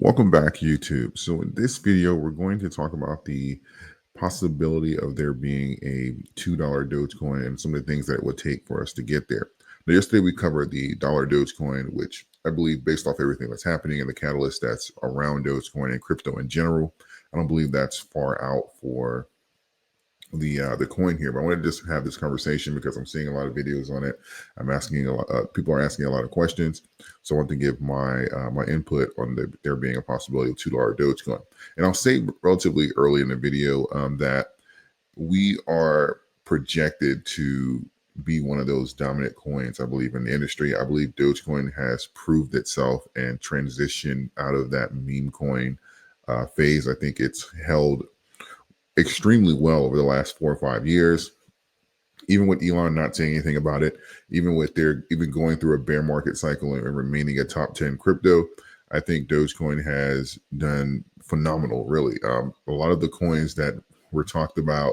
Welcome back, YouTube. So in this video, we're going to talk about the possibility of there being a $2 Dogecoin and some of the things that it would take for us to get there. Now, yesterday we covered the dollar Dogecoin, which I believe based off everything that's happening and the catalyst that's around Dogecoin and crypto in general, I don't believe that's far out for the coin here, but I wanted to just have this conversation because I'm seeing a lot of videos on it. I'm asking a lot, people are asking a lot of questions, so I want to give my my input on there being a possibility of $2 Dogecoin. And I'll say relatively early in the video that we are projected to be one of those dominant coins, I believe, in the industry. I believe Dogecoin has proved itself and transitioned out of that meme coin phase. I think it's held extremely well over the last 4 or 5 years, even with Elon not saying anything about it, even with their even going through a bear market cycle and remaining a top 10 crypto. I think Dogecoin has done phenomenal, really. A lot of the coins that were talked about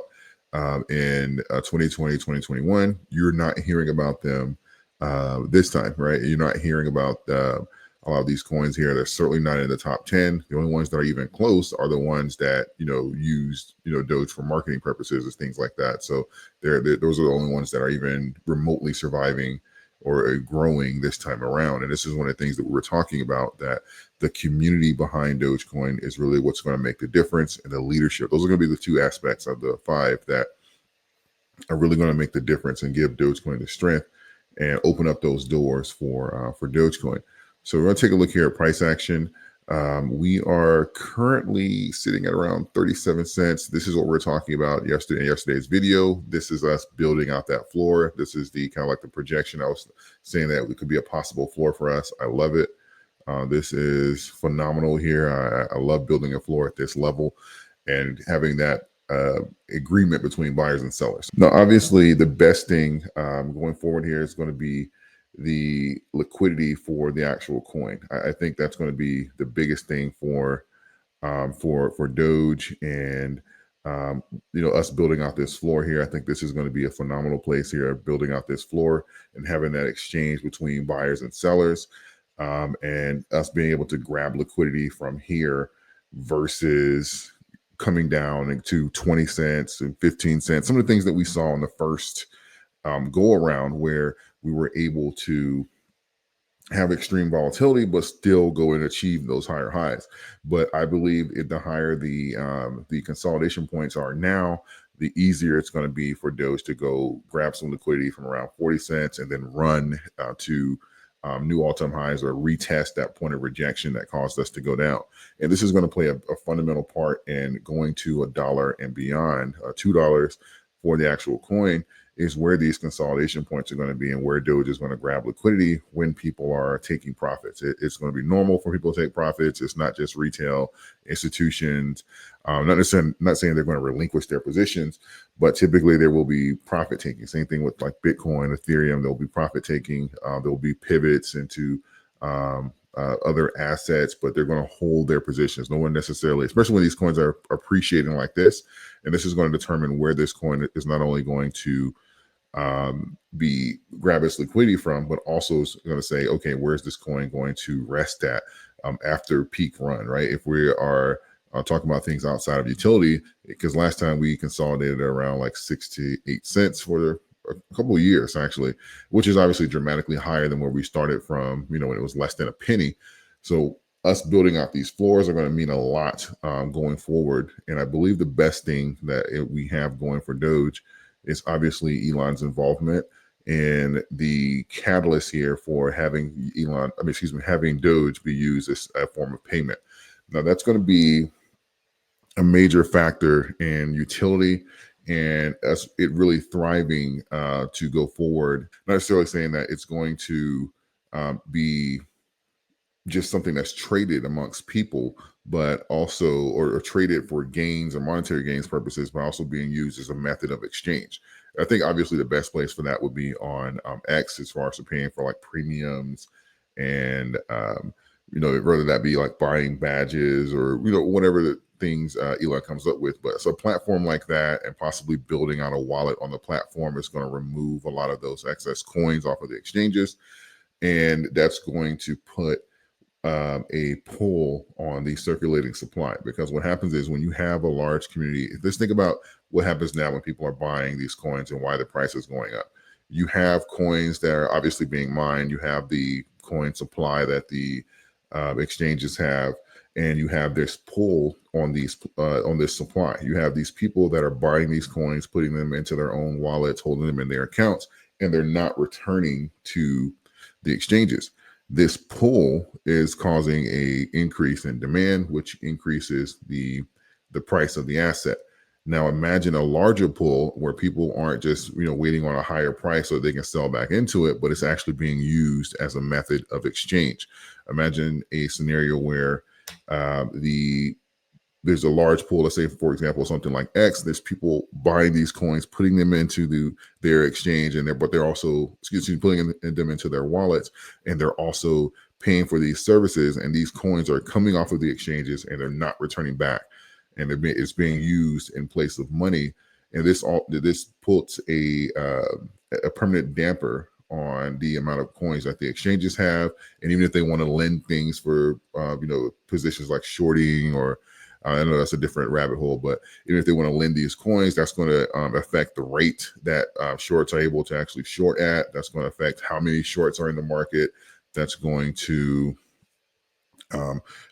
in 2020, 2021, you're not hearing about them this time, right? You're not hearing about a lot of these coins here. They're certainly not in the top 10. The only ones that are even close are the ones that, used, Doge for marketing purposes and things like that. So those are the only ones that are even remotely surviving or growing this time around. And this is one of the things that we were talking about, that the community behind Dogecoin is really what's going to make the difference, and the leadership. Those are going to be the two aspects of the 5 that are really going to make the difference and give Dogecoin the strength and open up those doors for Dogecoin. So we're going to take a look here at price action. We are currently sitting at around 37 cents. This is what we're talking about yesterday's video. This is us building out that floor. This is the kind of like the projection. I was saying that it could be a possible floor for us. I love it. This is phenomenal here. I love building a floor at this level and having that agreement between buyers and sellers. Now, obviously, the best thing going forward here is going to be the liquidity for the actual coin. I think that's going to be the biggest thing for Doge, and us building out this floor here. I think this is going to be a phenomenal place here, building out this floor and having that exchange between buyers and sellers, and us being able to grab liquidity from here versus coming down to 20 cents and 15 cents. Some of the things that we saw in the first go around, where we were able to have extreme volatility, but still go and achieve those higher highs. But I believe the higher the consolidation points are now, the easier it's going to be for Doge to go grab some liquidity from around 40 cents and then run to new all-time highs, or retest that point of rejection that caused us to go down. And this is going to play a fundamental part in going to $1 and beyond, $2 for the actual coin, is where these consolidation points are going to be and where Doge is going to grab liquidity when people are taking profits. It's going to be normal for people to take profits. It's not just retail institutions. Not saying they're going to relinquish their positions, but typically there will be profit taking. Same thing with like Bitcoin, Ethereum. There'll be profit taking. There'll be pivots into other assets, but they're going to hold their positions. No one necessarily, especially when these coins are appreciating like this. And this is going to determine where this coin is not only going to be grab its liquidity from, but also is going to say, okay, where's this coin going to rest at after peak run, right? If we are talking about things outside of utility, because last time we consolidated around like 6 to 8 cents for a couple of years, actually, which is obviously dramatically higher than where we started from, when it was less than a penny. So us building out these floors are going to mean a lot going forward. And I believe the best thing that we have going for Doge is obviously Elon's involvement, and the catalyst here for having having Doge be used as a form of payment. Now that's going to be a major factor in utility and us it really thriving to go forward. Not necessarily saying that it's going to be just something that's traded amongst people, but also or traded for gains or monetary gains purposes, but also being used as a method of exchange. I think obviously the best place for that would be on X, as far as paying for like premiums and whether that be like buying badges or whatever the things Elon comes up with. But so a platform like that, and possibly building out a wallet on the platform, is going to remove a lot of those excess coins off of the exchanges, and that's going to put a pull on the circulating supply, because what happens is when you have a large community, let's think about what happens now when people are buying these coins and why the price is going up. You have coins that are obviously being mined. You have the coin supply that the exchanges have, and you have this pull on these on this supply. You have these people that are buying these coins, putting them into their own wallets, holding them in their accounts, and they're not returning to the exchanges. This pull is causing a increase in demand, which increases the price of the asset. Now imagine a larger pull where people aren't just waiting on a higher price so they can sell back into it, but it's actually being used as a method of exchange. Imagine a scenario where there's a large pool. Let's say, for example, something like X. There's people buying these coins, putting them into their exchange, and they're also, putting them into their wallets, and they're also paying for these services. And these coins are coming off of the exchanges, and they're not returning back, and it's being used in place of money. And this puts a permanent damper on the amount of coins that the exchanges have. And even if they want to lend things for positions like shorting, or I know that's a different rabbit hole, but even if they want to lend these coins, that's going to affect the rate that shorts are able to actually short at. That's going to affect how many shorts are in the market. That's going to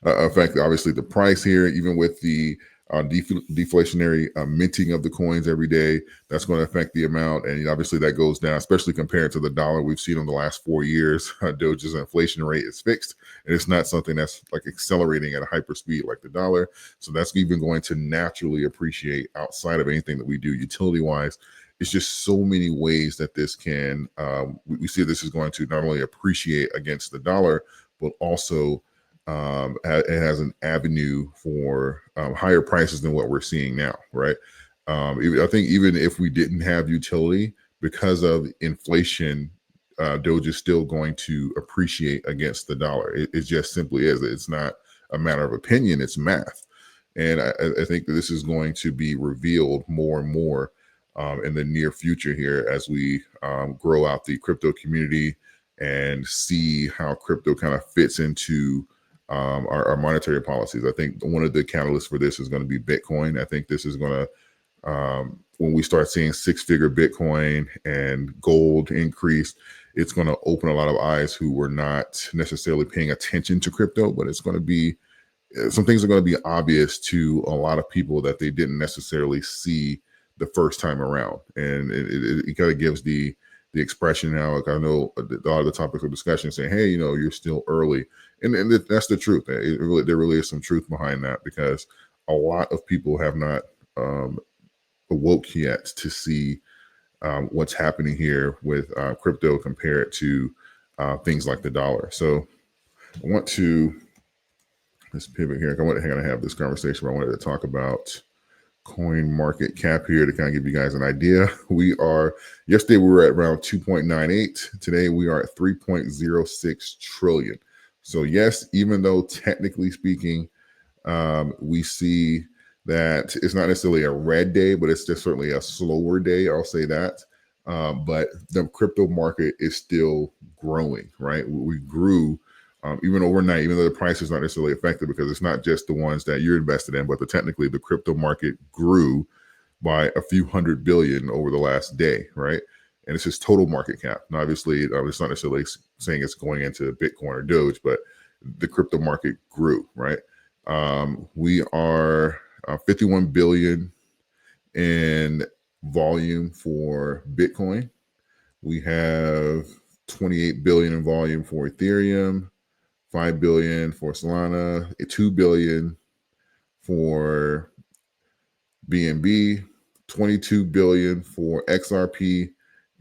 affect, obviously, the price here, even with the deflationary minting of the coins every day. That's going to affect the amount, and obviously that goes down, especially compared to the dollar. We've seen in the last 4 years, Doge's inflation rate is fixed, and it's not something that's like accelerating at a hyper speed like the dollar. So that's even going to naturally appreciate outside of anything that we do utility wise. It's just so many ways that this can, we see this is going to not only appreciate against the dollar, but also it has an avenue for higher prices than what we're seeing now, right? I think even if we didn't have utility, because of inflation, Doge is still going to appreciate against the dollar. It just simply is. It's not a matter of opinion, it's math. And I think that this is going to be revealed more and more in the near future here as we grow out the crypto community and see how crypto kind of fits into our monetary policies. I think one of the catalysts for this is going to be Bitcoin. I think this is going to, when we start seeing 6-figure Bitcoin and gold increase, it's going to open a lot of eyes who were not necessarily paying attention to crypto, but it's going to be, some things are going to be obvious to a lot of people that they didn't necessarily see the first time around. And it kind of gives the expression now, like I know a lot of the topics of discussion saying, hey, you're still early. And that's the truth. There really is some truth behind that, because a lot of people have not awoke yet to see what's happening here with crypto compared to things like the dollar. So I want to, let's pivot here. I want to have this conversation where I wanted to talk about coin market cap here to kind of give you guys an idea. Yesterday we were at around 2.98. Today we are at 3.06 trillion. So yes, even though technically speaking, we see that it's not necessarily a red day, but it's just certainly a slower day. I'll say that. But the crypto market is still growing, right? We grew even overnight, even though the price is not necessarily affected, because it's not just the ones that you're invested in, but technically the crypto market grew by a few hundred billion over the last day, right? And it's just total market cap. Now, obviously, it's not necessarily saying it's going into Bitcoin or Doge, but the crypto market grew, right? We are 51 billion in volume for Bitcoin. We have 28 billion in volume for Ethereum, 5 billion for Solana, 2 billion for BNB, 22 billion for XRP,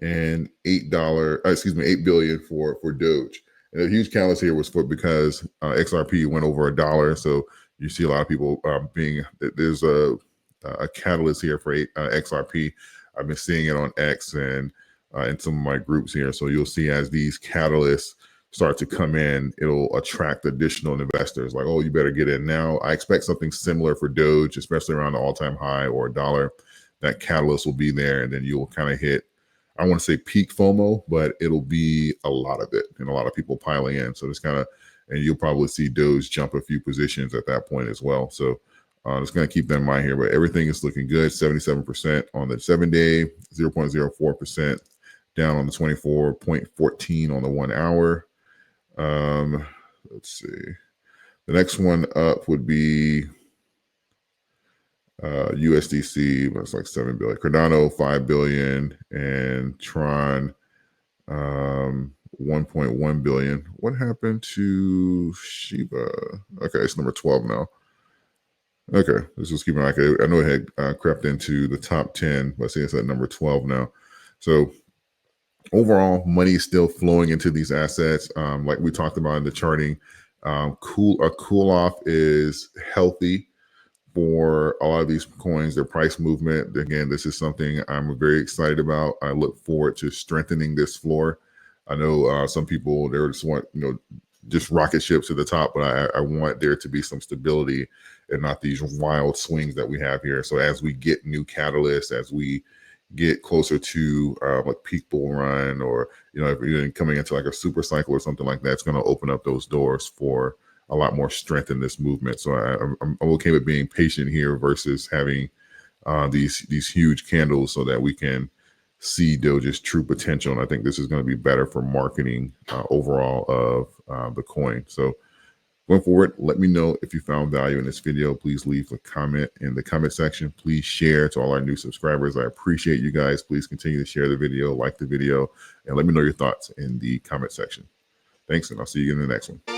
and $8 billion for Doge. And a huge catalyst here was because XRP went over $1. So you see a lot of people there's a catalyst here for XRP. I've been seeing it on X and in some of my groups here. So you'll see as these catalysts start to come in, it'll attract additional investors. Like, oh, you better get in now. I expect something similar for Doge, especially around the all-time high or $1. That catalyst will be there, and then you'll kind of hit, I want to say peak FOMO, but it'll be a lot of it and a lot of people piling in. So it's kind of and you'll probably see Doge jump a few positions at that point as well. So just going to keep that in mind here, but everything is looking good. 77% on the 7-day, 0.04% down on the 24.14 on the 1 hour. Let's see. The next one up would be USDC. That's like 7 billion. Cardano 5 billion, and Tron 1.1 billion. What happened to Shiba? Okay, it's number 12 now. Okay, this was keeping like I know it had crept into the top 10, but I see it's at number 12 now. So overall, money is still flowing into these assets. Like we talked about in the charting, a cool off is healthy for a lot of these coins, their price movement. Again, this is something I'm very excited about. I look forward to strengthening this floor. I know some people, they just want, just rocket ships to the top, but I want there to be some stability and not these wild swings that we have here. So as we get new catalysts, as we get closer to like peak bull run, or if you're coming into like a super cycle or something like that, it's going to open up those doors for a lot more strength in this movement. So I'm okay with being patient here versus having these huge candles so that we can see Doge's true potential. And I think this is going to be better for marketing overall of the coin. So going forward, let me know if you found value in this video. Please leave a comment in the comment section. Please share to all our new subscribers. I appreciate you guys. Please continue to share the video, like the video, and let me know your thoughts in the comment section. Thanks, and I'll see you in the next one.